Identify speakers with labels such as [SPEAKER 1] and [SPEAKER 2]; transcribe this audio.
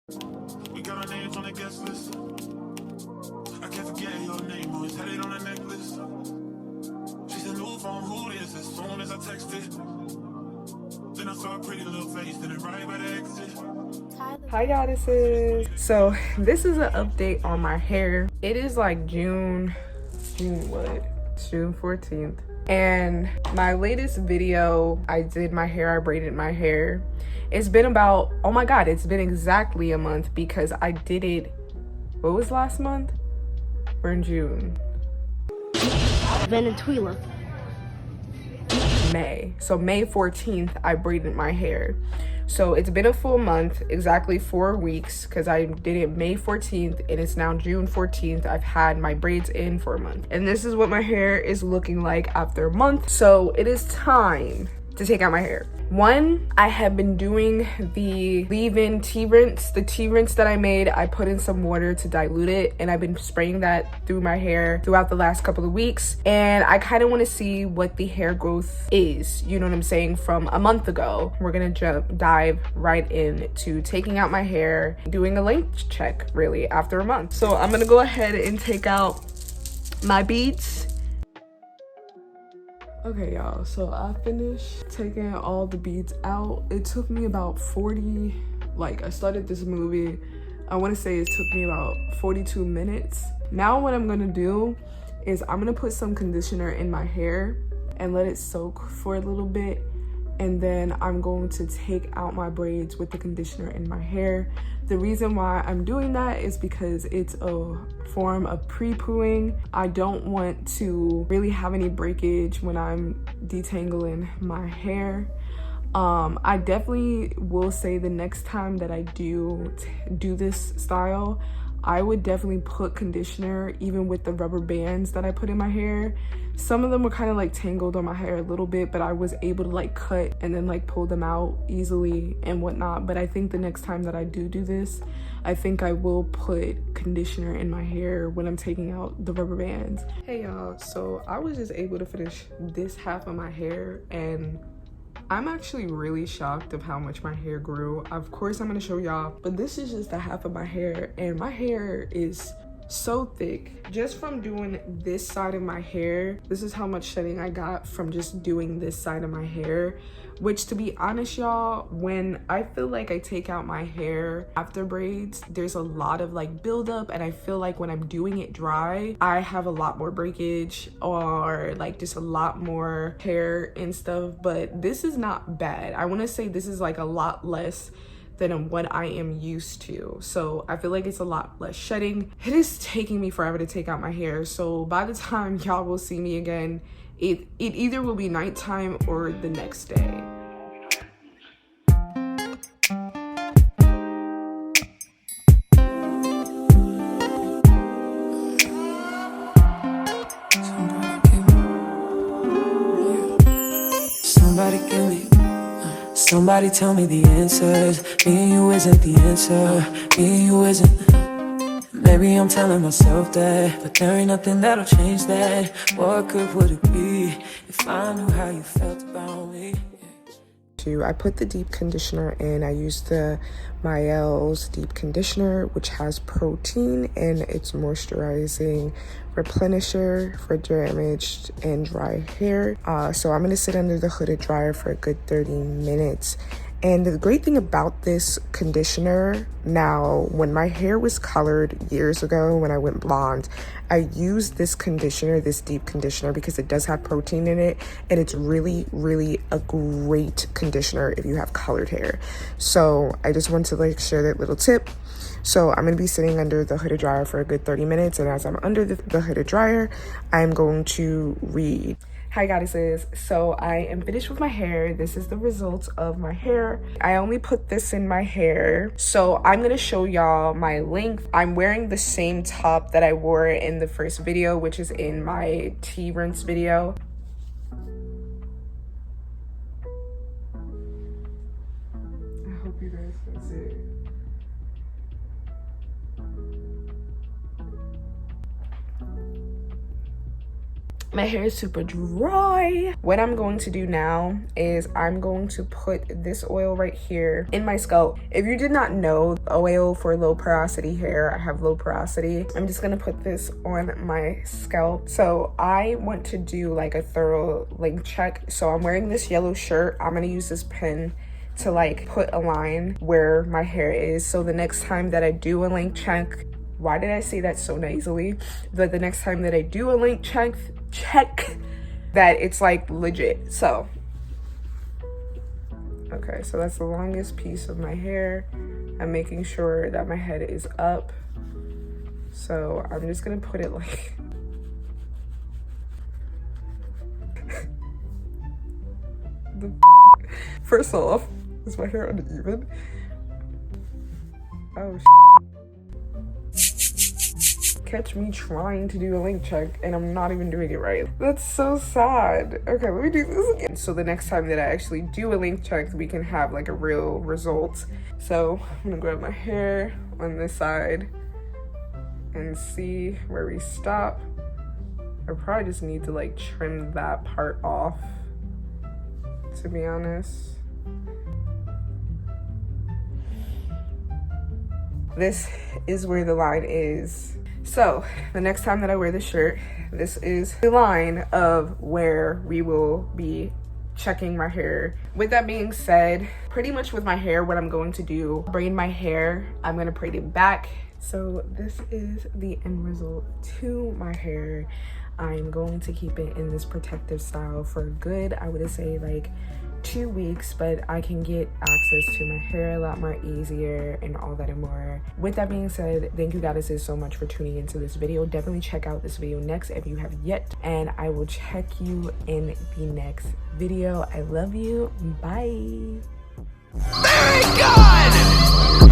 [SPEAKER 1] We got our names on the guest list. I can't forget your name, always had it on a necklace. She said, new phone, who this? As soon as I texted, then I saw a pretty little face, then it right by the exit.
[SPEAKER 2] Hi goddesses. So this is an update on my hair. It is like June what? June 14th. And my latest video, I did my hair, I braided my hair. It's been about, oh my God, it's been exactly a month because I did it, what was last month? We're in June.
[SPEAKER 3] Venezuela.
[SPEAKER 2] May. So May 14th, I braided my hair. So it's been a full month, exactly 4 weeks, because I did it May 14th and it's now June 14th. I've had my braids in for a month. And this is what my hair is looking like after a month. So it is time to take out my hair. One, I have been doing the leave-in tea rinse. The tea rinse that I made, I put in some water to dilute it, and I've been spraying that through my hair throughout the last couple of weeks. And I kind of want to see what the hair growth is, you know what I'm saying, from a month ago. We're gonna dive right into taking out my hair, doing a length check really after a month. So I'm gonna go ahead and take out my beads. Okay, y'all, so I finished taking all the beads out. It took me about 40, like I started this movie, I want to say it took me about 42 minutes. Now what I'm gonna do is I'm gonna put some conditioner in my hair and let it soak for a little bit. And then I'm going to take out my braids with the conditioner in my hair. The reason why I'm doing that is because it's a form of pre-pooing. I don't want to really have any breakage when I'm detangling my hair. I definitely will say the next time that I do this style, I would definitely put conditioner even with the rubber bands that I put in my hair. Some of them were kind of like tangled on my hair a little bit, but I was able to like cut and then like pull them out easily and whatnot. But I think the next time that I do this, I think I will put conditioner in my hair when I'm taking out the rubber bands. Hey y'all, so I was just able to finish this half of my hair and I'm actually really shocked of how much my hair grew. Of course I'm gonna show y'all, but this is just the half of my hair and my hair is so thick. Just from doing this side of my hair, this is how much shedding I got from just doing this side of my hair, which to be honest y'all, when I feel like I take out my hair after braids, there's a lot of like buildup, and I feel like when I'm doing it dry, I have a lot more breakage or like just a lot more hair and stuff. But this is not bad. I want to say this is like a lot less than what I am used to. So I feel like it's a lot less shedding. It is taking me forever to take out my hair. So by the time y'all will see me again, it either will be nighttime or the next day.
[SPEAKER 4] Somebody tell me the answers. Me and you isn't the answer. Me and you isn't. Maybe I'm telling myself that, but there ain't nothing that'll change that. What good would it be if I knew how you felt about me?
[SPEAKER 2] I put the deep conditioner in. I used the Mael's deep conditioner, which has protein and it's moisturizing replenisher for damaged and dry hair. So I'm gonna sit under the hooded dryer for a good 30 minutes. And the great thing about this conditioner, now when my hair was colored years ago when I went blonde, I used this conditioner, this deep conditioner, because it does have protein in it, and it's really, really a great conditioner if you have colored hair. So I just want to like share that little tip. So I'm gonna be sitting under the hooded dryer for a good 30 minutes, and as I'm under the hooded dryer, I'm going to read. Hi goddesses, so I am finished with my hair. This is the result of my hair. I only put this in my hair, so I'm gonna show y'all my length. I'm wearing the same top that I wore in the first video, which is in my tea rinse video. I hope you guys can see it. My hair is super dry. What I'm going to do now is I'm going to put this oil right here in my scalp. If you did not know, oil for low porosity hair, I have low porosity. I'm just gonna put this on my scalp. So I want to do like a thorough length check. So I'm wearing this yellow shirt. I'm gonna use this pen to like put a line where my hair is. So the next time that I do a length check, why did I say that so nasally? But the next time that I do a length check that it's like legit. So okay, so that's the longest piece of my hair. I'm making sure that my head is up. So I'm just gonna put it like first off, is my hair uneven? Oh catch me trying to do a length check and I'm not even doing it right. That's so sad. Okay, let me do this again. So the next time that I actually do a length check, we can have like a real result. So I'm gonna grab my hair on this side and see where we stop. I probably just need to like trim that part off, to be honest. This is where the line is. So the next time that I wear this shirt, this is the line of where we will be checking my hair. With that being said, pretty much with my hair, what I'm going to do, braid my hair, I'm gonna braid it back. So this is the end result to my hair. I'm going to keep it in this protective style for good, I would say like 2 weeks, but I can get access to my hair a lot more easier and all that and more. With that being said, thank you guys so much for tuning into this video. Definitely check out this video next if you have yet, and I will check you in the next video. I love you. Bye.
[SPEAKER 1] Very good!